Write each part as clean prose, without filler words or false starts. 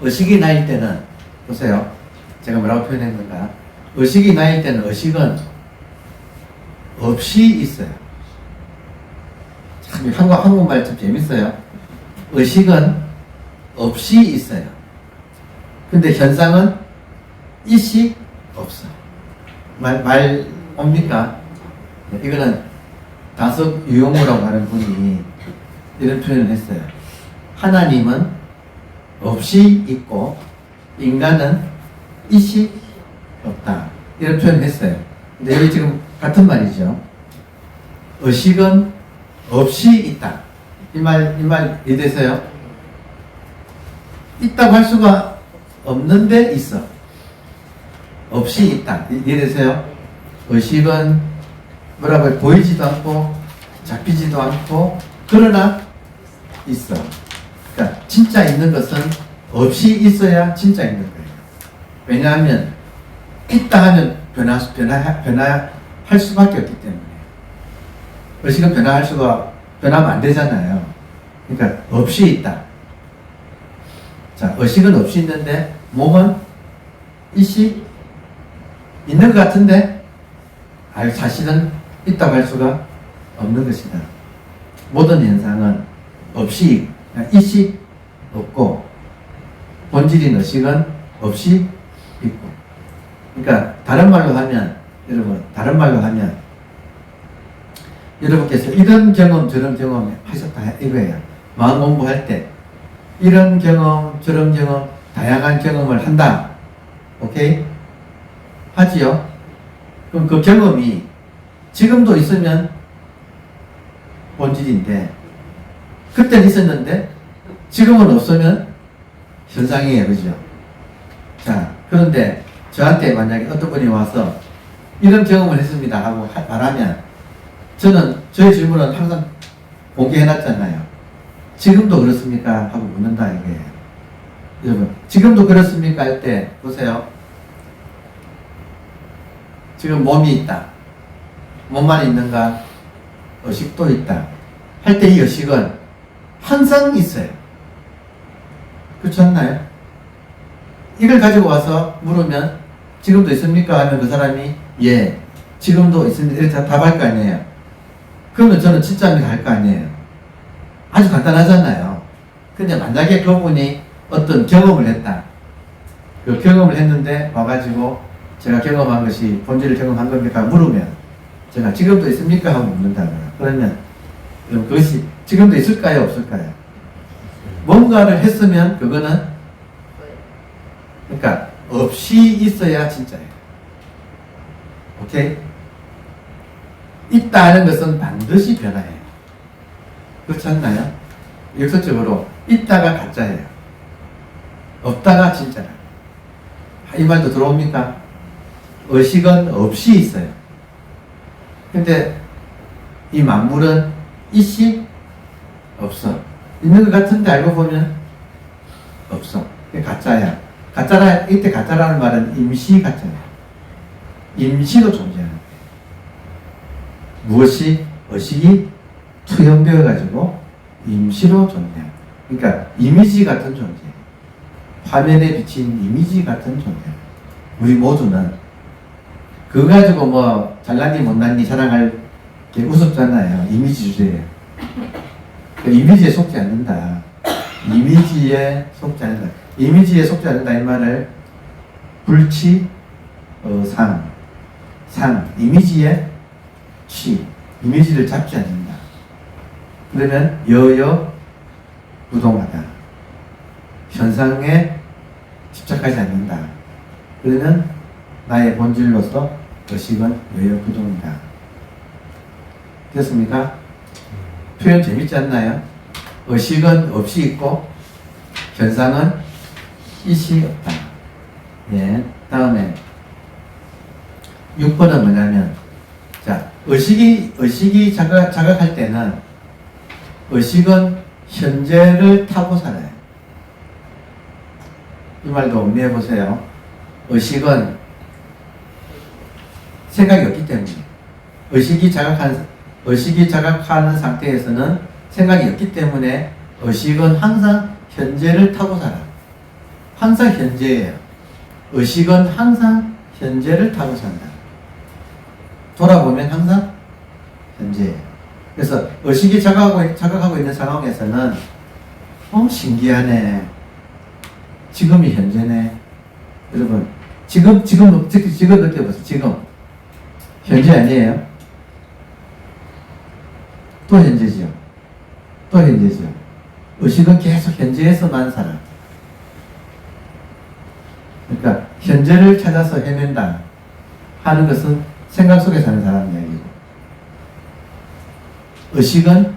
의식이 나일 때는, 보세요. 제가 뭐라고 표현했는가? 의식이 나일 때는 의식은 없이 있어요. 참, 한국말 좀 재밌어요. 의식은 없이 있어요. 근데 현상은 있이 없어. 말 옵니까? 이거는 다섯 유용무라고 하는 분이 이런 표현을 했어요. 하나님은 없이 있고 인간은 있이 없다. 이런 표현을 했어요. 근데 여기 지금 같은 말이죠. 의식은 없이 있다. 이 말 이해되세요? 있다고 할 수가 없는데 있어. 없이 있다. 이해되세요? 의식은 뭐라고 보이지도 않고 잡히지도 않고 그러나 있어. 그러니까 진짜 있는 것은 없이 있어야 진짜 있는 거예요. 왜냐하면 있다 하면 변화할 수밖에 없기 때문에. 의식은 변하면 안 되잖아요. 그러니까 없이 있다. 자, 의식은 없이 있는데 몸은 있이 있는 것 같은데 사실은 있다고 할 수가 없는 것이다. 모든 현상은 없이 있이 없고 본질인 의식은 없이 있고. 그러니까 다른 말로 하면 여러분께서 이런 경험 저런 경험 하셨다 이거예요. 마음 공부할 때 이런 경험 저런 경험 다양한 경험을 한다. 오케이? 하지요? 그럼 그 경험이 지금도 있으면 본질인데 그때는 있었는데 지금은 없으면 현상이에요. 그죠? 자, 그런데 저한테 만약에 어떤 분이 와서 이런 경험을 했습니다 하고 말하면 저는 저의 질문은 항상 공개해놨잖아요. 지금도 그렇습니까? 하고 묻는다 이게. 여러분, 지금도 그렇습니까? 할 때 보세요. 지금 몸이 있다. 몸만 있는가? 의식도 있다. 할 때 이 의식은 항상 있어요. 그렇지 않나요? 이걸 가지고 와서 물으면 지금도 있습니까? 하면 그 사람이 예, 지금도 있습니다. 이렇게 답할 거 아니에요. 그러면 저는 진짜입니다 할 거 아니에요. 아주 간단하잖아요. 근데 만약에 그분이 어떤 경험을 했다. 그 경험을 했는데 와가지고 제가 경험한 것이 본질을 경험한 겁니까? 물으면 제가 지금도 있습니까? 하고 묻는다고요. 그러면 그것이 지금도 있을까요? 없을까요? 뭔가를 했으면 그거는 그러니까 없이 있어야 진짜예요. 오케이? 있다는 것은 반드시 변화해요. 그렇지 않나요? 역설적으로 있다가 가짜예요. 없다가 진짜라. 이 말도 들어옵니까? 의식은 없이 있어요. 근데 이 만물은 있이 없어. 있는 것 같은데 알고 보면 없어. 그게 가짜야. 가짜라, 이때 가짜라는 말은 임시 가짜야. 임시로 존재하는 거예요. 무엇이 의식이 투영되어가지고 임시로 존재해요. 그러니까 이미지 같은 존재. 화면에 비친 이미지 같은 존재. 우리 모두는 그거 가지고 뭐 잘났니 못났니 자랑할 게 우습잖아요. 이미지 주제에. 이미지에 속지 않는다. 이미지에 속지 않는다. 이미지에 속지 않는다 이 말을 불치, 상, 이미지에 치, 이미지를 잡지 않는다. 그러면 여여부동하다. 현상에 집착하지 않는다. 그러면 나의 본질로서 의식은 여여부동이다. 됐습니까? 표현 재밌지 않나요? 의식은 없이 있고 현상은 있이 없다. 예. 다음에 6번은 뭐냐면 자, 의식이 자각할 때는 의식은 현재를 타고 살아요. 이 말도 음미해 보세요. 의식은 생각이 없기 때문에 의식이 자각하는 상태에서는 생각이 없기 때문에 의식은 항상 현재를 타고 살아. 항상 현재예요. 의식은 항상 현재를 타고 산다. 돌아보면 항상 현재예요. 그래서 의식이 자각하고 있는 상황에서는 신기하네. 지금이 현재네. 여러분, 지금 느껴보세요. 지금. 현재 아니에요? 또 현재죠. 또 현재죠. 의식은 계속 현재에서만 살아. 그러니까, 현재를 찾아서 헤맨다 하는 것은 생각 속에 사는 사람 이야기고, 의식은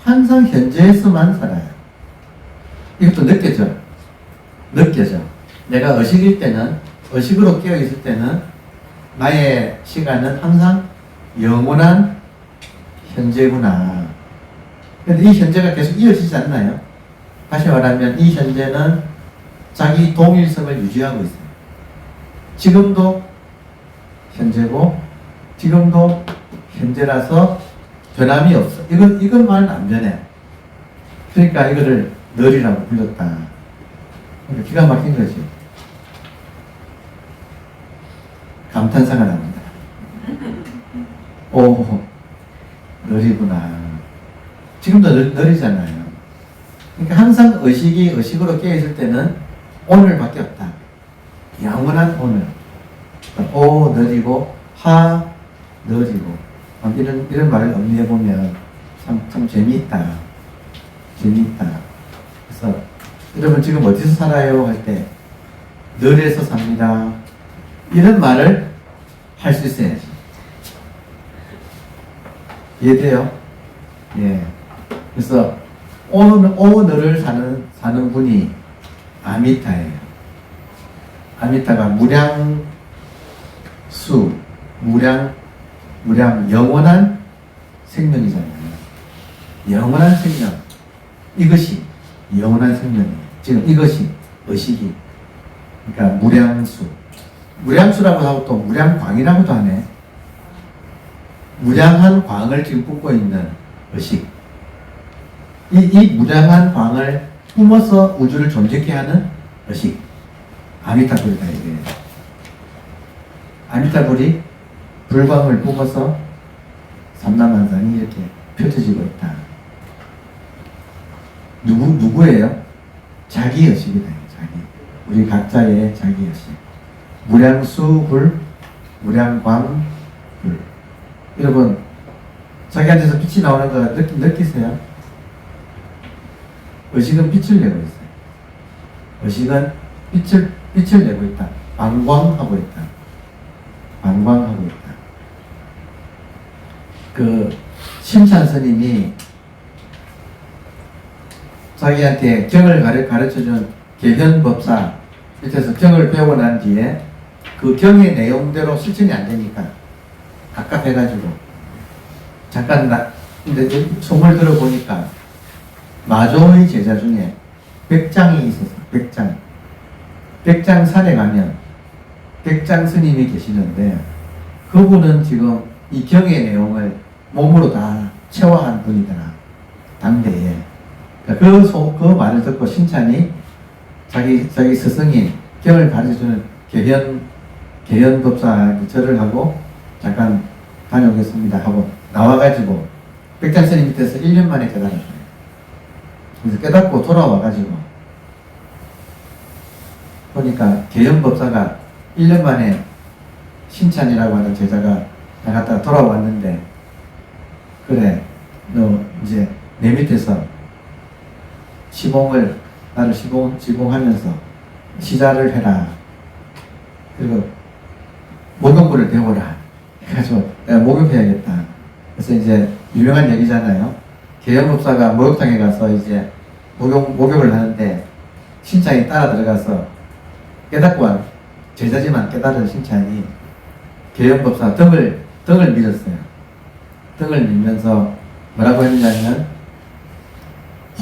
항상 현재에서만 살아요. 이것도 느껴져. 내가 의식일 때는, 의식으로 깨어있을 때는 나의 시간은 항상 영원한 현재구나. 근데 이 현재가 계속 이어지지 않나요? 다시 말하면 이 현재는 자기 동일성을 유지하고 있어요. 지금도 현재고, 지금도 현재라서 변함이 없어. 이것만은 안 변해. 그러니까 이거를 늘이라고 불렀다. 그러니까 기가 막힌 거지. 감탄사가 나옵니다. 오, 늘이구나. 지금도 늘이잖아요. 그러니까 항상 의식이 의식으로 깨어있을 때는 오늘밖에 없다. 영원한 오늘. 오, 늘이고, 하, 늘이고. 이런 말을 정리해보면 참 재미있다. 그래서 여러분 지금 어디서 살아요? 할 때 늘에서 삽니다. 이런 말을 할 수 있어야지. 이해돼요? 예. 그래서 오늘을 사는 분이 아미타예요. 아미타가 무량 영원한 생명이잖아요. 영원한 생명. 이것이 영원한 생명이에요. 지금 이것이 의식이. 그러니까 무량수라고 하고 또 무량광이라고도 하네. 무량한 광을 지금 뿜고 있는 의식. 이 무량한 광을 뿜어서 우주를 존재케 하는 의식. 아미타불이다 이게. 아미타불이 불광을 뿜어서 삼라만상이 이렇게 펼쳐지고 있다. 누구예요? 자기 의식이다. 우리 각자의 자기 의식. 무량수불, 무량광불. 여러분, 자기한테서 빛이 나오는 거 느끼세요? 의식은 빛을 내고 있어요. 의식은 빛을 내고 있다. 방광하고 있다. 심찬 스님이 자기한테 경을 가르쳐준 계현법사 밑에서 경을 배우고 난 뒤에 그 경의 내용대로 실천이 안 되니까 갑갑해가지고 잠깐 근데 소문을 들어보니까 마조의 제자 중에 백장이 있었어. 백장산에 가면 백장 스님이 계시는데 그분은 지금 이 경의 내용을 몸으로 다 체화한 분이더라. 당대에. 그 말을 듣고 신찬이 자기 스승인 경을 가르쳐주는 계현법사 절을 하고 잠깐 다녀오겠습니다 하고 나와가지고 백장 스님 밑에서 1년 만에 깨달았어요. 그래서 깨닫고 돌아와가지고 보니까 계현법사가 1년 만에 신찬이라고 하는 제자가 나갔다가 돌아왔는데 그래 너 이제 내 밑에서 나를 시봉하면서 시자를 해라. 그리고 목욕물을 배워라. 그래가지고 내가 목욕해야겠다. 그래서 이제 유명한 얘기잖아요. 계현법사가 목욕탕에 가서 이제 목욕을 하는데 신찬이 따라 들어가서 깨닫고 제자지만 깨달은 신찬이 계현법사 등을 밀었어요. 등을 밀면서 뭐라고 했냐면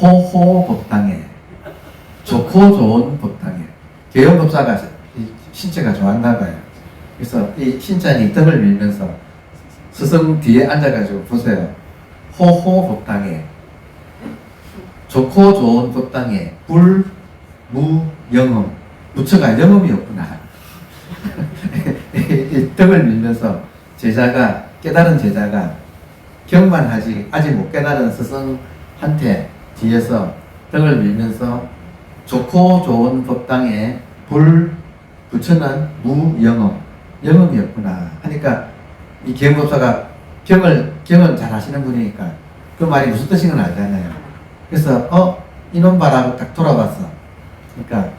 호호법당에 좋고 좋은 법당에. 계현법사가 신체가 좋았나 봐요. 그래서 이 신찬이 등을 밀면서 스승 뒤에 앉아가지고 보세요. 호호법당에 좋고 좋은 법당에 불무영음 부처가 영험이 없구나. 이 등을 밀면서 제자가, 깨달은 제자가 경만하지 아직 못 깨달은 스승한테 뒤에서 등을 밀면서 좋고 좋은 법당에 부처는 무영험, 영험이 없구나 하니까 이 기영법사가 경을 잘 하시는 분이니까 그 말이 무슨 뜻인 건 알잖아요. 그래서 이놈 봐라 하고 딱 돌아봤어. 그러니까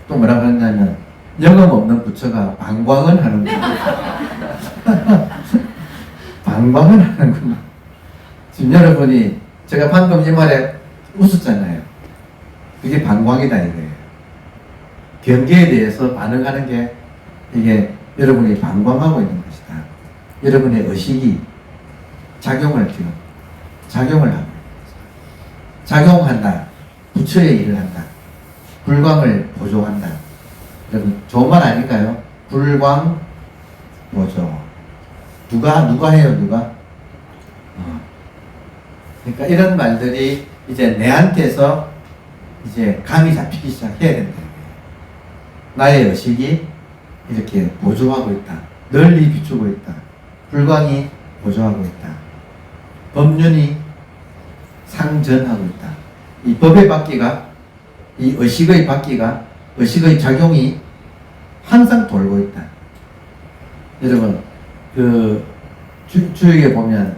또 뭐라고 했냐면 영험 없는 부처가 방광을 하는구나. 방광을 하는구나. 지금 여러분이 제가 방금 이 말에 웃었잖아요. 그게 방광이다 이거예요. 경계에 대해서 반응하는 게 이게 여러분이 방광하고 있는 것이다. 여러분의 의식이 작용을 하고 작용한다. 부처의 일을 한다. 불광을 보조한다. 여러분 좋은 말 아닐까요? 불광 보조. 누가 해요? 그러니까 이런 말들이 이제 내한테서 이제 감이 잡히기 시작해야 된다. 나의 의식이 이렇게 보조하고 있다. 널리 비추고 있다. 불광이 보조하고 있다. 법륜이 상전하고 있다. 이 법의 바퀴가, 이 의식의 바퀴가, 의식의 작용이 항상 돌고 있다. 여러분, 주역에 보면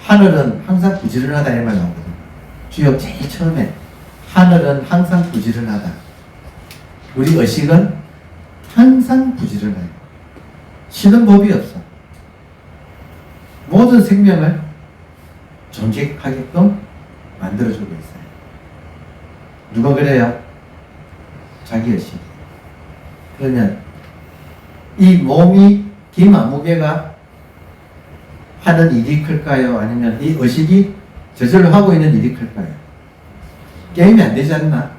하늘은 항상 부지런하다 이런 말 나오거든요. 주역 제일 처음에 하늘은 항상 부지런하다. 우리 의식은 항상 부지런해요. 쉬는 법이 없어. 모든 생명을 존재하게끔 만들어주고 있어요. 누가 그래요? 자기 의식. 그러면 이 몸이 김아무개가 하는 일이 클까요? 아니면 이 의식이 저절로 하고 있는 일이 클까요? 게임이 안 되지 않나?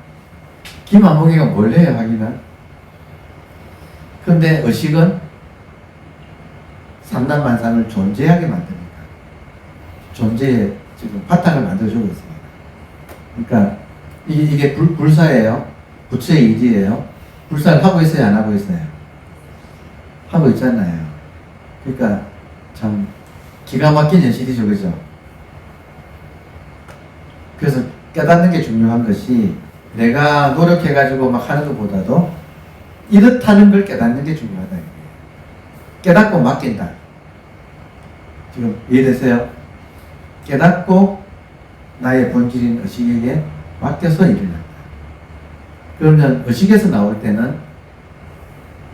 김아무개가 뭘 해요, 하기는? 근데 의식은 삼단만상을 존재하게 만듭니다. 존재의 지금 바탕을 만들어주고 있습니다. 그러니까 이게 불사예요. 부처의 일이에요. 불사를 하고 있어요, 안 하고 있어요? 하고 있잖아요. 그러니까 참 기가 막힌 현실이죠, 그죠? 그래서 깨닫는 게 중요한 것이 내가 노력해가지고 막 하는 것보다도 이렇다는 걸 깨닫는 게 중요하다. 깨닫고 맡긴다. 지금 이해되세요? 깨닫고 나의 본질인 의식에게 맡겨서 일을 한다. 그러면 의식에서 나올 때는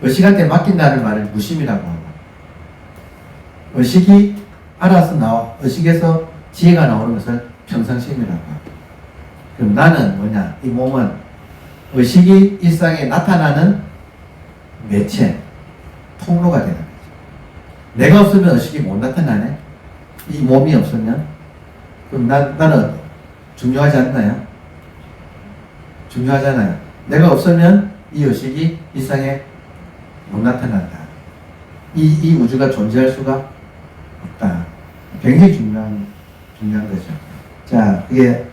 의식한테 맡긴다는 말을 무심이라고 하고, 의식이 알아서 의식에서 지혜가 나오는 것을 평상심이라고 하고, 그럼 나는 뭐냐? 이 몸은 의식이 일상에 나타나는 매체, 통로가 되는 거죠. 내가 없으면 의식이 못 나타나네? 이 몸이 없으면? 그럼 나는 중요하지 않나요? 중요하잖아요. 내가 없으면 이 의식이 일상에 못 나타난다. 이 우주가 존재할 수가 없다. 굉장히 중요한 거죠. 자, 그게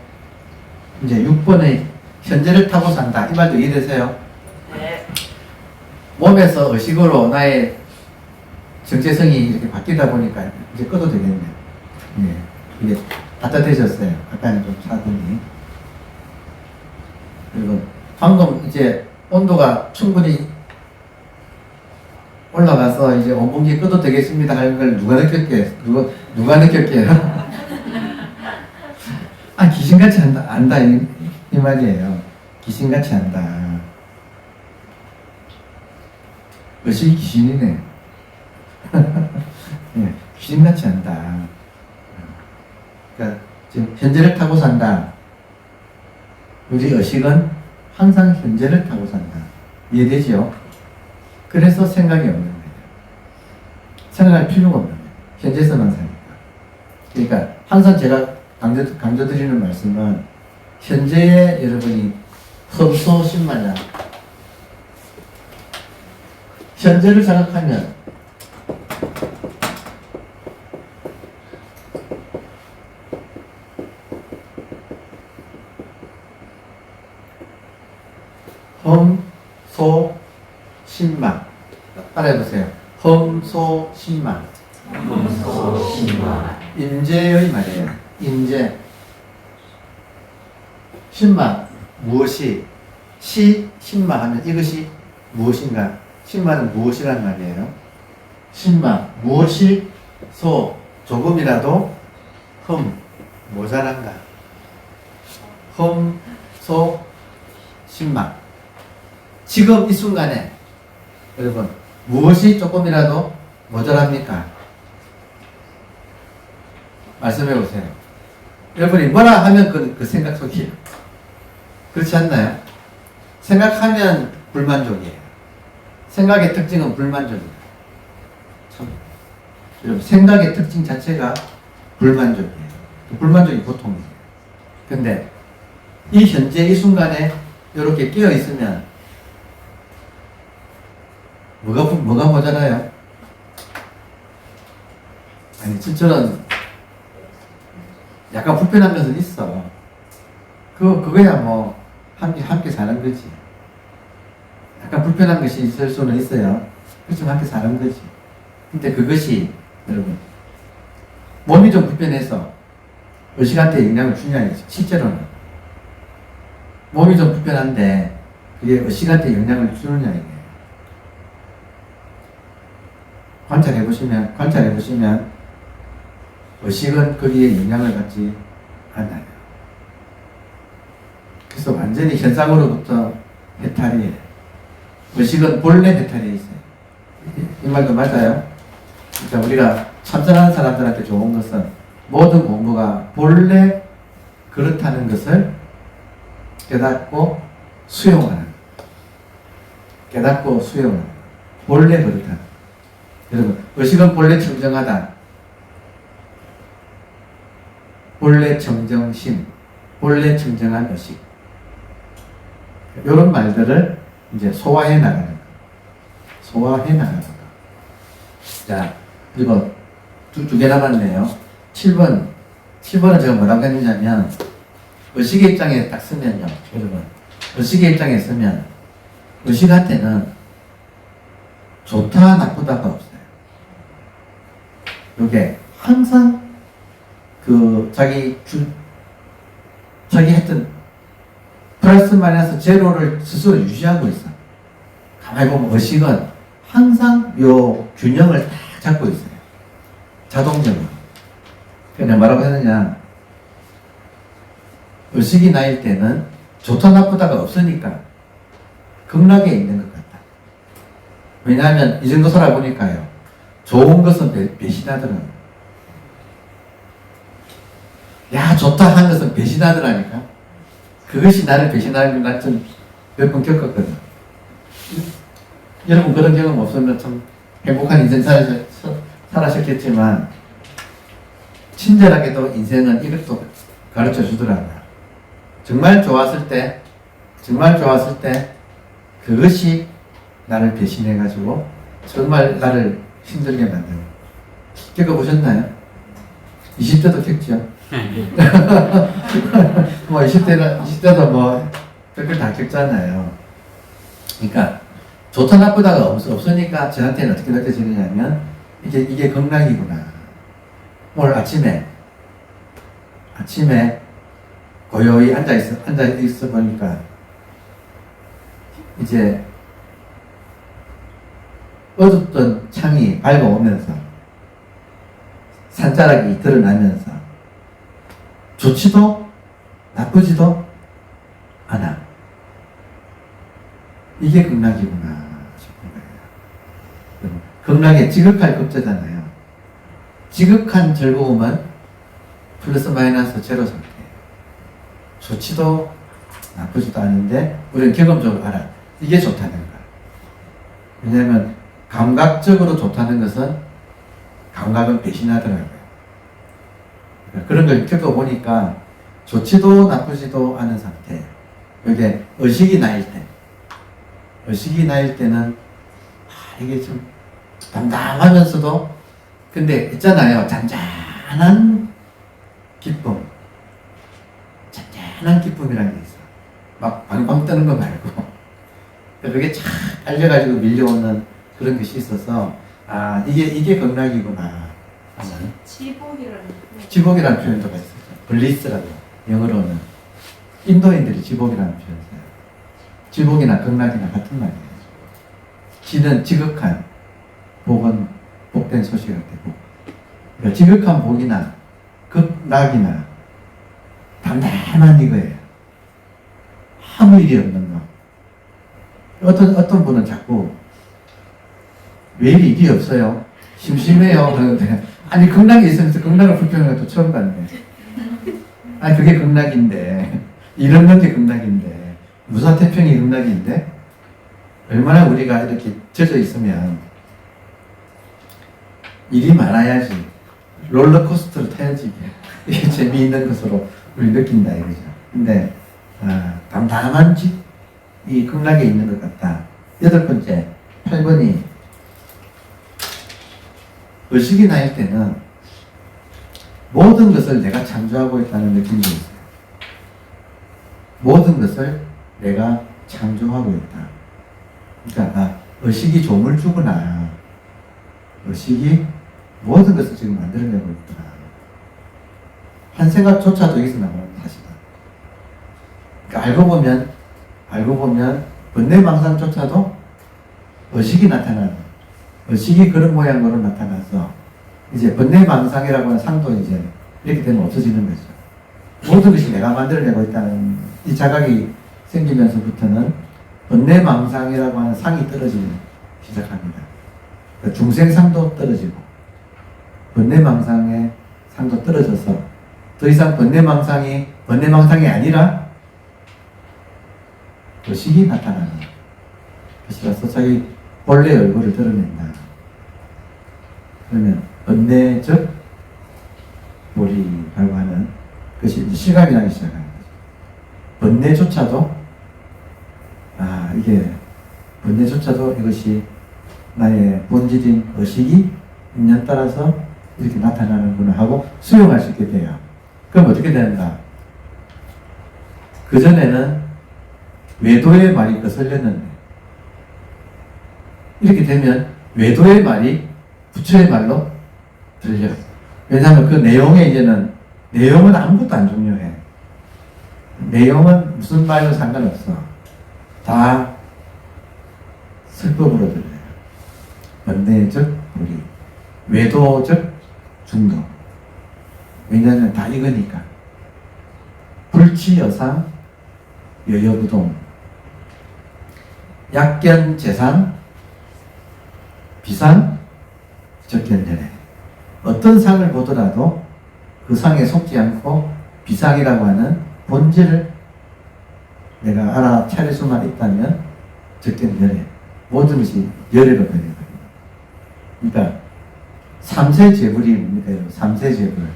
이제 6번의 현재를 타고 산다. 이 말도 이해되세요? 네. 몸에서 의식으로 나의 정체성이 이렇게 바뀌다 보니까 이제 꺼도 되겠네요. 예. 이게 따뜻해졌어요. 아까는 좀 차더니. 그리고 방금 이제 온도가 충분히 올라가서 이제 온풍기 꺼도 되겠습니다 하는 걸 누가 느꼈게요? 누가 느꼈게요? 아, 귀신같이 안다 이 말이에요. 귀신같이 안다. 의식이 귀신이네. 네, 귀신같이 안다. 그러니까 지금 현재를 타고 산다. 우리 의식은 항상 현재를 타고 산다. 이해되죠? 그래서 생각이 없는 거예요. 생각할 필요가 없는 거예요. 현재서만 사니까. 그러니까 항상 제가 강조드리는 말씀은 현재에 여러분이 흠소심마냐 현재를 생각하면 험소신망. 따라해보세요. 험소신망. 임재의 말이에요. 임재. 신망. 무엇이? 신망하면 이것이 무엇인가? 신망은 무엇이란 말이에요. 신망. 무엇이 조금이라도 모자란가? 신망. 지금 이 순간에 여러분 무엇이 조금이라도 모자랍니까? 말씀해 보세요. 여러분이 뭐라 하면 그 생각 속이에요. 그렇지 않나요? 생각하면 불만족이에요. 생각의 특징은 불만족이에요. 참, 여러분 생각의 특징 자체가 불만족이에요. 불만족이 고통이에요. 근데 이 현재 이 순간에 이렇게 끼어 있으면 뭐가 모자라요? 아니 진짜는 약간 불편한 것은 있어. 그거야 뭐 함께 사는 거지. 약간 불편한 것이 있을 수는 있어요. 그렇지만 함께 사는 거지. 근데 그것이 여러분 몸이 좀 불편해서 의식한테 영향을 주냐 실제로는 몸이 좀 불편한데 그게 의식한테 영향을 주느냐 이게. 관찰해보시면 의식은 거기에 영향을 받지 않아요. 그래서 완전히 현상으로부터 해탈이에요. 의식은 본래 해탈에 있어요. 이 말도 맞아요. 그러니까 우리가 참선하는 사람들한테 좋은 것은 모든 공부가 본래 그렇다는 것을 깨닫고 수용하는. 본래 그렇다. 여러분, 의식은 본래 청정하다. 본래 청정심. 본래 청정한 의식. 이런 말들을 이제 소화해 나가는 거. 자, 그리고 두 개 남았네요. 7번은 제가 뭐라고 했느냐면, 의식의 입장에 딱 쓰면요. 여러분, 의식의 입장에 쓰면, 의식한테는 좋다, 나쁘다가 없어요. 이게 항상 자기 했던 플러스 마이너스 제로를 스스로 유지하고 있어. 가만히 보면 의식은 항상 요 균형을 딱 잡고 있어요. 자동적으로. 그냥 뭐라고 했느냐. 의식이 나일 때는 좋다 나쁘다가 없으니까 극락에 있는 것 같다. 왜냐하면 이 정도 살아보니까요. 좋은 것은 배신하더라고요. 야 좋다 한 것은 배신하더라니까. 그것이 나를 배신하는 걸 좀 몇 번 겪었거든. 여러분 그런 경험 없으면 참 행복한 인생 살아셨겠지만 친절하게도 인생은 이것도 가르쳐 주더라고요. 정말 좋았을 때 그것이 나를 배신해가지고 정말 나를 힘들게 만드는. 겪어보셨나요? 20대도 겪죠? 뭐 20대도 뭐 댓글 다 겪잖아요. 그러니까 좋다 나쁘다가 없으니까 저한테는 어떻게 느껴지느냐면 이게 극락이구나. 오늘 아침에 고요히 앉아 있어 보니까 이제 어둡던 창이 밝아오면서 산자락이 드러나면서 좋지도 나쁘지도 않아. 이게 극락이구나 싶은 거예요. 극락의 지극할 급제잖아요. 지극한 즐거움은 플러스 마이너스 제로 상태예요. 좋지도 나쁘지도 않은데 우리는 경험적으로 알아. 이게 좋다는 거야. 왜냐하면 감각적으로 좋다는 것은 감각은 배신하더라고요. 그런 걸 겪어보니까 좋지도 나쁘지도 않은 상태. 이게 의식이 나일 때는 이게 좀 담담하면서도 근데 있잖아요. 잔잔한 기쁨이라는 게 있어. 막 방방 뜨는 거 말고 그게 쫙 깔려가지고 밀려오는 그런 것이 있어서, 아, 이게 극락이구나. 하는. 지복이라는 표현도 같이 쓰죠. 블리스라고. 영어로는. 인도인들이 지복이라는 표현을 써요. 지복이나 극락이나 같은 말이에요. 지는 지극한, 복은 복된 소식을 되고, 그러니까 지극한 복이나 극락이나 단단한 이거예요. 아무 일이 없는 거. 어떤 분은 자꾸 왜 일이 없어요? 심심해요. 그러는데 아니 극락이 있으면서 극락을 불평하는 것도 처음 봤네. 아니 그게 극락인데 일 없는 게 극락인데 무사태평이 극락인데 얼마나 우리가 이렇게 젖어 있으면 일이 많아야지 롤러코스터를 타야지 이게 재미있는 것으로 우리 느낀다 이거죠. 근데 담담한 이 극락에 있는 것 같다. 8번째 8번이 의식이 나일 때는 모든 것을 내가 창조하고 있다는 느낌이 있어요. 모든 것을 내가 창조하고 있다. 그러니까 의식이 조물주구나. 의식이 모든 것을 지금 만들어내고 있구나. 한 생각조차도 여기서 나오는 사실이다. 그러니까 알고 보면 번뇌망상조차도 의식이 나타나는, 의식이 그런 모양으로 나타나서 이제 번뇌망상이라고 하는 상도 이제 이렇게 되면 없어지는 거죠. 모든 것이 내가 만들어내고 있다는 이 자각이 생기면서부터는 번뇌망상이라고 하는 상이 떨어지기 시작합니다. 그러니까 중생상도 떨어지고 번뇌망상의 상도 떨어져서 더 이상 번뇌망상이 아니라 의식이 나타나는 것이라서 자기 본래 얼굴을 드러낸다. 그러면 번뇌적 몰이라고 하는 것이 이제 실감이 나기 시작하는 거죠. 번뇌조차도 번뇌조차도 이것이 나의 본질인 의식이 인연 따라서 이렇게 나타나는구나 하고 수용할 수 있게 돼요. 그럼 어떻게 되는가? 그전에는 외도의 말이 거슬렸는데 이렇게 되면 외도의 말이 부처의 말로 들려요. 왜냐하면 그 내용은 아무것도 안 중요해. 내용은 무슨 말도 상관없어. 다 설법으로 들려요. 번뇌적 불이, 외도적 중도. 왜냐하면 다 이거니까. 불치여상 여여부동, 약견 재상 비상 적견연애. 어떤 상을 보더라도 그 상에 속지 않고 비상이라고 하는 본질을 내가 알아차릴 수만 있다면 적견연애. 모든 것이 열애로 변해버립니다. 그러니까 3세 재불이 뭡니까? 3세 재불.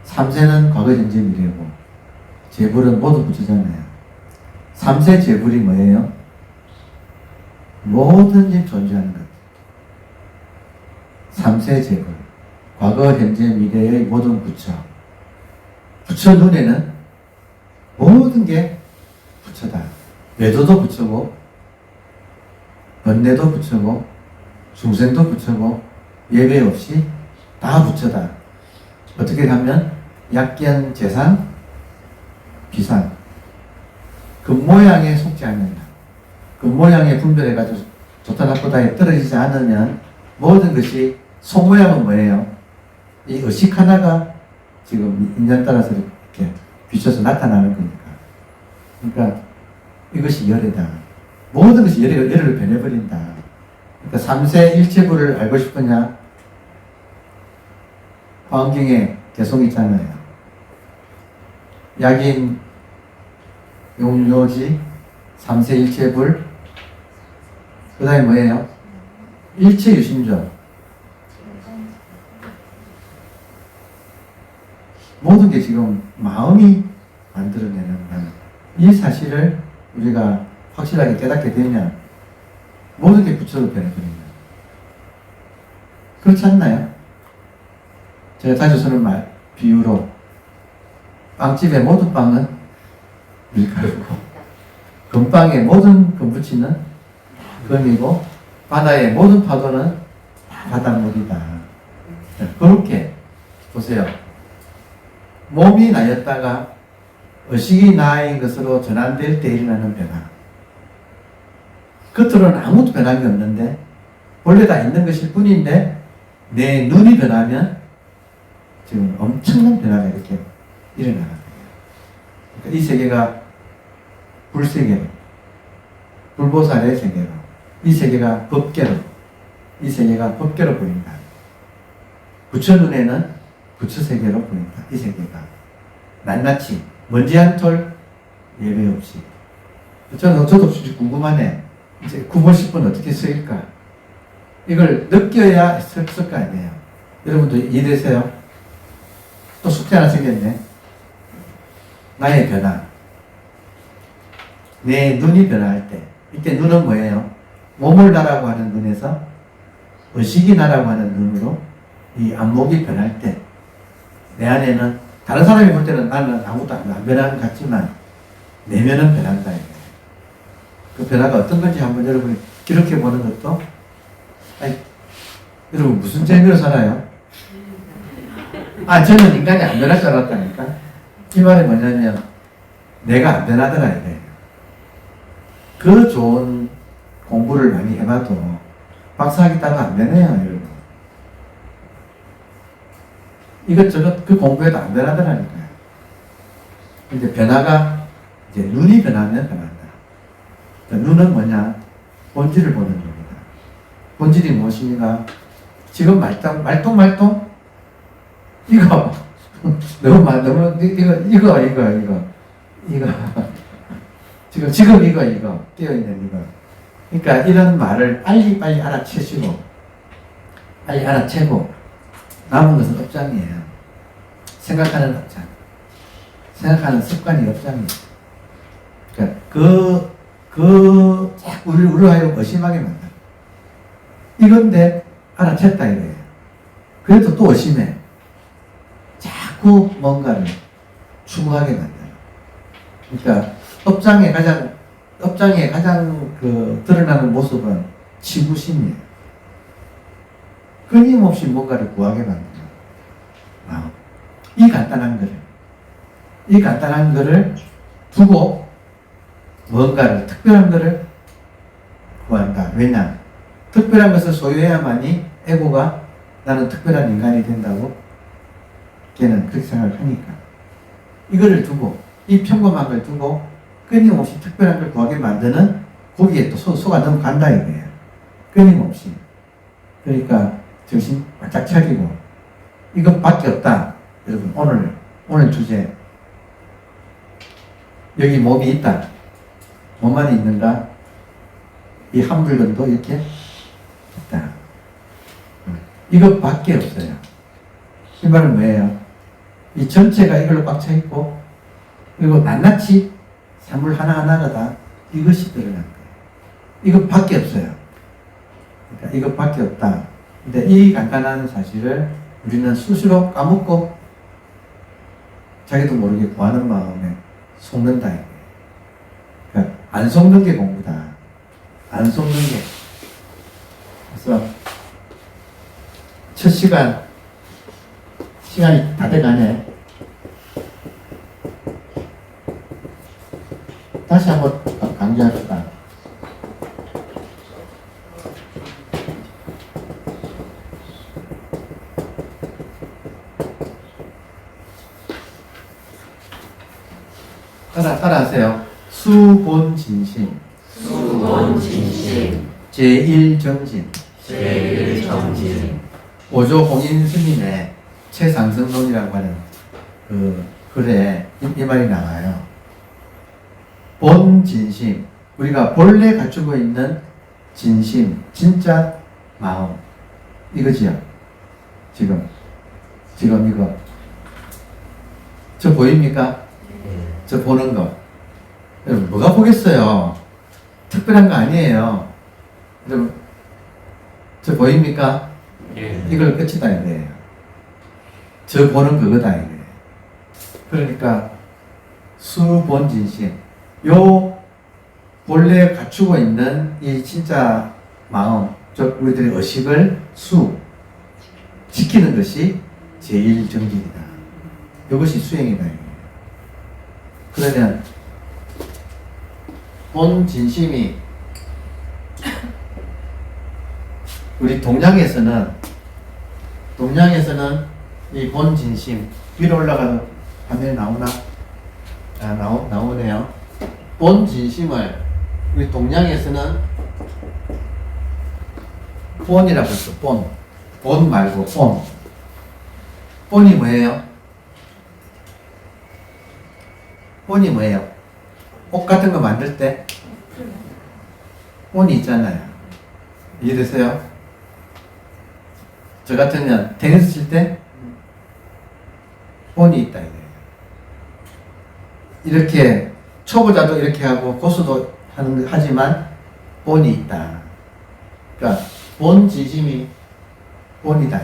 3세는 과거 현재 미래고 재불은 모두 부처잖아요. 3세 재불이 뭐예요? 뭐든지 존재하는 것. 3세 재불. 과거, 현재, 미래의 모든 부처. 부처 눈에는 모든 게 부처다. 외도도 부처고, 번뇌도 부처고, 중생도 부처고, 예배 없이 다 부처다. 어떻게 하면 약견 재상, 비상. 그 모양에 속지 않는다. 그 모양에 분별해가지고 좋다 나쁘다에 떨어지지 않으면 모든 것이 속모양은 뭐예요? 이 의식 하나가 지금 인연 따라서 이렇게 비춰서 나타나는 거니까. 그러니까 이것이 열애다. 모든 것이 열애를 변해버린다. 그러니까 3세 일체부를 알고 싶으냐? 화엄경에 개송 있잖아요. 약인 용묘지 3세 일체불 그 다음에 뭐예요? 일체유심조. 모든 게 지금 마음이 만들어내는 이 사실을 우리가 확실하게 깨닫게 되면 모든 게 부처로 변해버립니다. 그렇지 않나요? 제가 자주 쓰는 비유로 빵집의 모든 빵은 밀가루고 금빵의 모든 금부치는 금이고 바다의 모든 파도는 다 바닷물이다. 그렇게 보세요. 몸이 나였다가 의식이 나인 것으로 전환될 때 일어나는 변화. 겉으로는 아무것도 변한 게 없는데 원래 다 있는 것일 뿐인데 내 눈이 변하면 지금 엄청난 변화가 이렇게 일어나는 거예요. 그러니까 이 세계가 불세계로, 불보살의 세계로, 이 세계가 법계로, 이 세계가 법계로 보인다. 부처 눈에는 부처 세계로 보인다. 이 세계가 낱낱이 먼지 한 톨 예외 없이. 저도 궁금하네. 이제 9번 10번 어떻게 쓰일까? 이걸 느껴야 쓸 거 아니에요. 여러분도 이해되세요? 또 숙제 하나 생겼네. 나의 변화. 내 눈이 변화할 때. 이때 눈은 뭐예요? 몸을 나라고 하는 눈에서 의식이 나라고 하는 눈으로 이 안목이 변할 때 내 안에는 다른 사람이 볼 때는 나는 아무것도 안 변하는 것 같지만 내면은 변한다. 그 변화가 어떤 건지 한번 여러분이 기록해 보는 것도 아니, 여러분 무슨 재미로 살아요? 저는 인간이 안 변할 줄 알았다니까. 이 말이 뭐냐면 내가 안 변하더라 이래. 그 좋은 공부를 많이 해봐도 박사학위따가 안 변해요 여러분. 이것저것 그 공부해도 안 변하더라니까요. 이제 변화가 이제 눈이 변하면 변한다. 그러니까 눈은 뭐냐? 본질을 보는 겁니다. 본질이 무엇입니까? 지금 말똥? 이거 너무 이거 지금 이거 깨어있는 이거. 그러니까 이런 말을 빨리 알아채시고 빨리 알아채고 남은 것은 업장이에요. 생각하는 업장, 생각하는 습관이 업장이에요. 그러니까 자꾸 우리를 하여 의심하게 만들어. 이건데 알아챘다 이거예요. 그래도 또 의심해. 자꾸 뭔가를 추구하게 만들어. 그러니까 업장의 가장 드러나는 모습은 치부심이에요. 끊임없이 뭔가를 구하게 만들어. 이 간단한 거를 두고 뭔가를 특별한 거를 구한다. 왜냐? 특별한 것을 소유해야만이 에고가 나는 특별한 인간이 된다고 걔는 그렇게 생각을 하니까 이거를 두고 이 평범한 걸 두고 끊임없이 특별한 걸 구하게 만드는 거기에 또 소가 넘어간다 이거예요. 끊임없이. 그러니까 정신 바짝 차리고 이것밖에 없다. 여러분 오늘 주제 여기 몸이 있다. 몸만 있는가? 이 한 물건도 이렇게 있다. 이것밖에 없어요. 이 말은 뭐예요? 이 전체가 이걸로 꽉 차 있고 그리고 낱낱이 사물 하나하나가 다 이것이 드러난 거예요. 이것밖에 없어요. 그러니까 이것밖에 없다. 근데 이 간단한 사실을 우리는 수시로 까먹고 자기도 모르게 구하는 마음에 속는다. 그러니까 안 속는 게 공부다. 안 속는 게. 그래서 첫 시간이 다 돼가네. 다시 한번 강조합시다. 따라하세요. 수본진심. 제1정진. 오조홍인 스님의 최상승론이라고 하는 그 글에 이 말이 나와요. 본진심. 우리가 본래 갖추고 있는 진심, 진짜 마음. 이거지요. 지금 이거. 저 보입니까? 저 보는 거. 여러분, 뭐가 보겠어요? 특별한 거 아니에요. 여러분, 저 보입니까? 이걸 끝이다 이거예요. 저 보는 그거다 이거예요. 그러니까 수본진심. 본래 갖추고 있는 이 진짜 마음, 즉 우리들의 의식을 지키는 것이 제일 정진이다. 이것이 수행이다. 그러면 본 진심이 우리 동양에서는 이 본 진심 위로 올라가도 화면에 나오나? 나오네요. 본 진심을 우리 동양에서는 본이라고 했어. 본 말고 본이 뭐예요? 본이 뭐예요? 옷 같은 거 만들 때 본이 있잖아요. 이해되세요? 저 같으면 테니스 칠 때 본이 있다 이거예요. 이렇게 초보자도 이렇게 하고 고수도 하지만 본이 있다. 그러니까 본 진심이 본이다.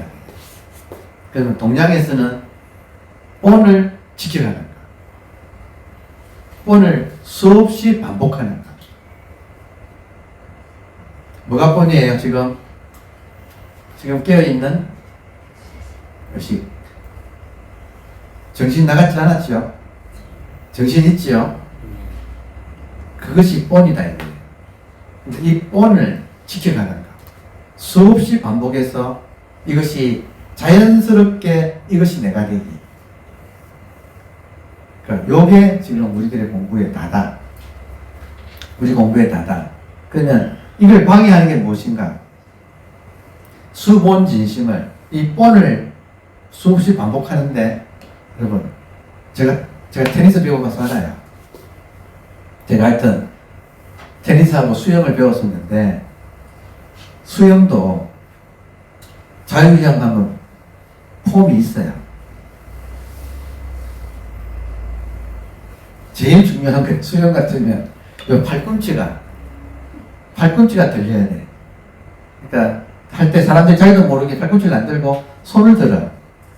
그러면 동양에서는 본을 지켜가는 것, 본을 수없이 반복하는 것. 뭐가 본이에요? 지금 깨어있는 의식. 정신 나갔지 않았죠? 정신 있지요? 그것이 본이다. 이 본을 지켜가는 것. 수없이 반복해서 이것이 자연스럽게 이것이 내가 되기. 그러니까 요게 지금 우리들의 공부의 다다. 우리 공부의 다다. 그러면 이걸 방해하는 게 무엇인가? 수본 진심을, 이 본을 수없이 반복하는데, 여러분, 제가 테니스 배워봐서 알아요. 제가 하여튼 테니스하고 수영을 배웠었는데, 수영도 자유형 하면 폼이 있어요. 제일 중요한 게 수영 같으면 요 팔꿈치가 들려야 돼. 그러니까 할 때 사람들이 자기도 모르게 팔꿈치를 안 들고 손을 들어.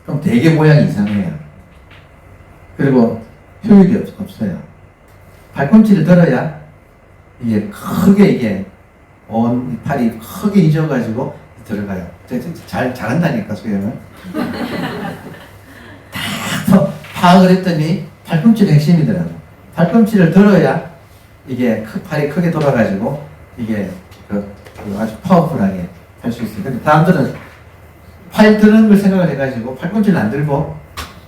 그럼 되게 모양이 이상해요. 그리고 효율이 없어요. 팔꿈치를 들어야 이게 크게 온 팔이 크게 잊어가지고 들어가요. 잘한다니까 수영은. 다 파악을 했더니 팔꿈치가 핵심이더라고. 팔꿈치를 들어야 이게 팔이 크게 돌아가지고 이게 아주 파워풀하게 할 수 있어요. 근데 사람들은 팔 드는 걸 생각을 해가지고 팔꿈치를 안 들고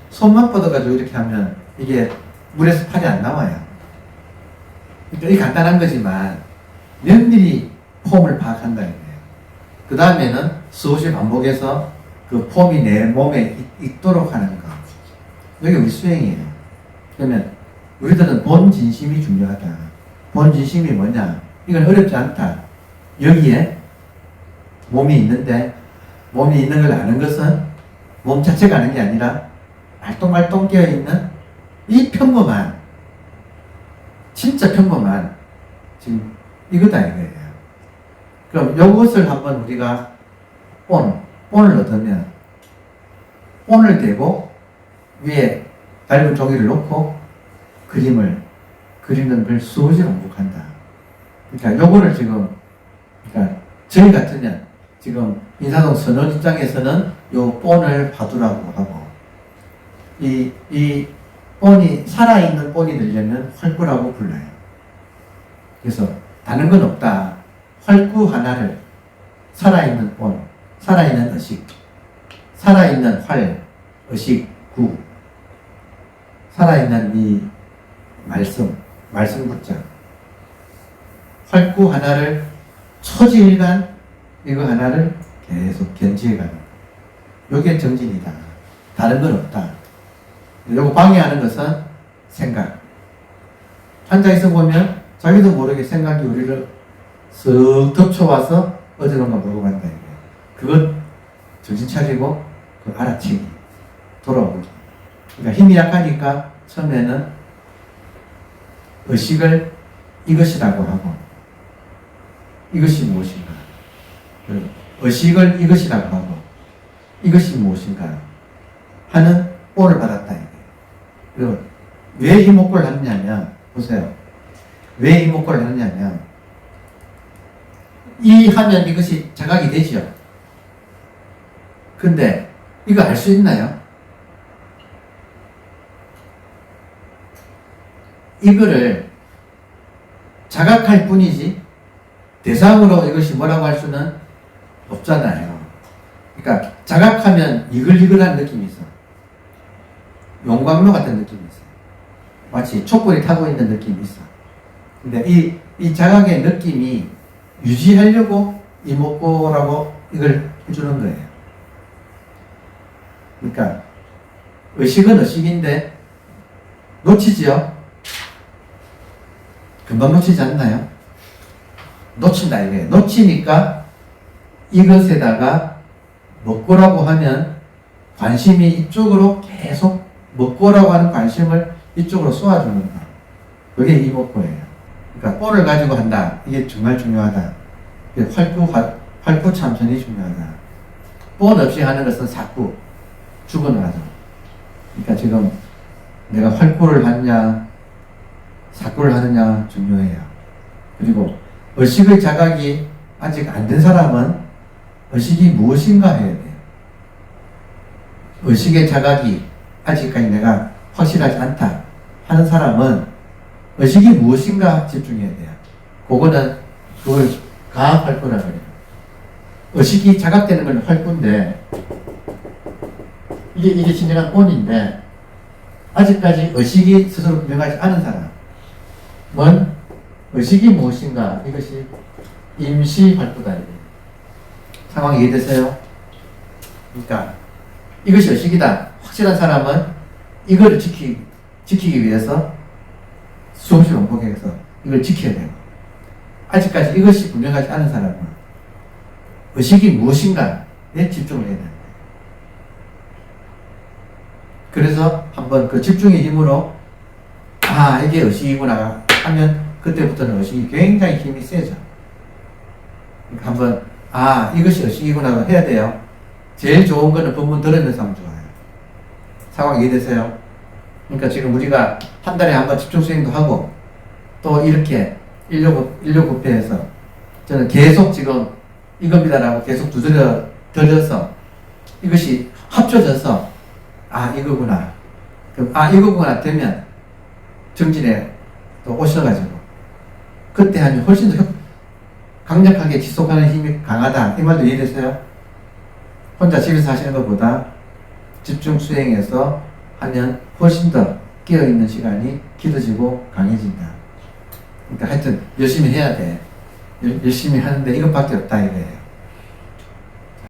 손만 뻗어가지고 이렇게 하면 이게 물에서 팔이 안 나와요. 그러니까 이 간단한 거지만 면밀히 폼을 파악한다 이거예요. 그 다음에는 수없이 반복해서 그 폼이 내 몸에 있도록 하는 거. 여기 우리 수행이에요. 그러면 우리들은 본 진심이 중요하다. 본 진심이 뭐냐? 이건 어렵지 않다. 여기에 몸이 있는데 몸이 있는 걸 아는 것은 몸 자체가 아는 게 아니라 말똥말똥 깨어있는 이 평범한, 진짜 평범한 지금 이거다 이거예요. 그럼 이것을 한번 우리가 본을 얻으면 본을 대고 위에 얇은 종이를 놓고 그리는 걸 수없이 반복한다. 그러니까 요거를 그러니까 저희 같으면 지금 인사동 선원 입장에서는 요 본을 봐두라고 하고 이 본이 살아있는 본이 되려면 활구라고 불러요. 그래서 다른 건 없다. 활구 하나를 살아있는 본, 살아있는 의식, 살아있는 활, 의식, 구, 살아있는 이 말씀 붙자. 활구 하나를 초지일간 이거 하나를 계속 견지해가는 거. 요게 정진이다. 다른 건 없다. 요거 방해하는 것은 생각. 앉아있어 보면 자기도 모르게 생각이 우리를 쓱 덮쳐와서 어디론가 몰고 간다. 그건 정신 차리고 그 알아채기. 돌아오기. 그러니까 힘이 약하니까 처음에는 의식을 이것이라고 하고 이것이 무엇인가. 의식을 이것이라고 하고 이것이 무엇인가 하는 본을 받았다. 그리고 왜 이 목표를 하느냐면 보세요. 왜 이목구를 하느냐면, 이 하면 이것이 자각이 되죠. 근데 이거 알 수 있나요? 이거를 자각할 뿐이지 대상으로 이것이 뭐라고 할 수는 없잖아요. 그러니까 자각하면 이글이글한 느낌이 있어. 용광로 같은 느낌이 있어. 마치 촛불이 타고 있는 느낌이 있어. 근데 이 자각의 느낌이 유지하려고 이목구라고 이걸 해주는 거예요. 그러니까 의식은 의식인데 놓치지요? 금방 놓치지 않나요? 놓친다 이거예요. 놓치니까 이것에다가 먹고라고 하면 관심이 이쪽으로 계속 먹고라고 하는 관심을 이쪽으로 쏘아주는 거. 그게 이목구예요. 그러니까 뽀를 가지고 한다. 이게 정말 중요하다. 활구 참선이 중요하다. 뽀 없이 하는 것은 사구, 죽어나가죠. 그러니까 지금 내가 활구를 하느냐, 사구를 하느냐 중요해요. 그리고 의식의 자각이 아직 안 된 사람은 의식이 무엇인가 해야 돼요. 의식의 자각이 아직까지 내가 확실하지 않다 하는 사람은 의식이 무엇인가 집중해야 돼요. 그거는 그걸 가학 활구라 그래요. 의식이 자각되는 건 활구인데 이게 진정한 본인데 아직까지 의식이 스스로 분명하지 않은 사람은 의식이 무엇인가 이것이 임시 활구다. 상황이 이해되세요? 그러니까 이것이 의식이다 확실한 사람은 이거를 지키기 위해서 수없이 반복해서 이걸 지켜야 돼요. 아직까지 이것이 분명하지 않은 사람은 의식이 무엇인가에 집중을 해야 돼요. 그래서 한번 그 집중의 힘으로 아 이게 의식이구나 하면 그때부터는 의식이 굉장히 힘이 세죠. 그러니까 한번 아 이것이 의식이구나 해야 돼요. 제일 좋은 거는 본문 들으면서 하면 좋아요. 상황 이해되세요? 그러니까 지금 우리가 한 달에 한 번 집중 수행도 하고 또 이렇게 169회에서 저는 계속 지금 이겁니다라고 계속 두드려 들어서 이것이 합쳐져서 아 이거구나 그럼 아 이거구나 되면 정진에 또 오셔가지고 그때 하면 훨씬 더 강력하게 지속하는 힘이 강하다 이 말도 이해되세요? 혼자 집에서 하시는 것보다 집중 수행해서 하면 훨씬 더 깨어있는 시간이 길어지고 강해진다. 그러니까 하여튼 열심히 해야 돼. 열심히 하는데 이것밖에 없다 이거예요.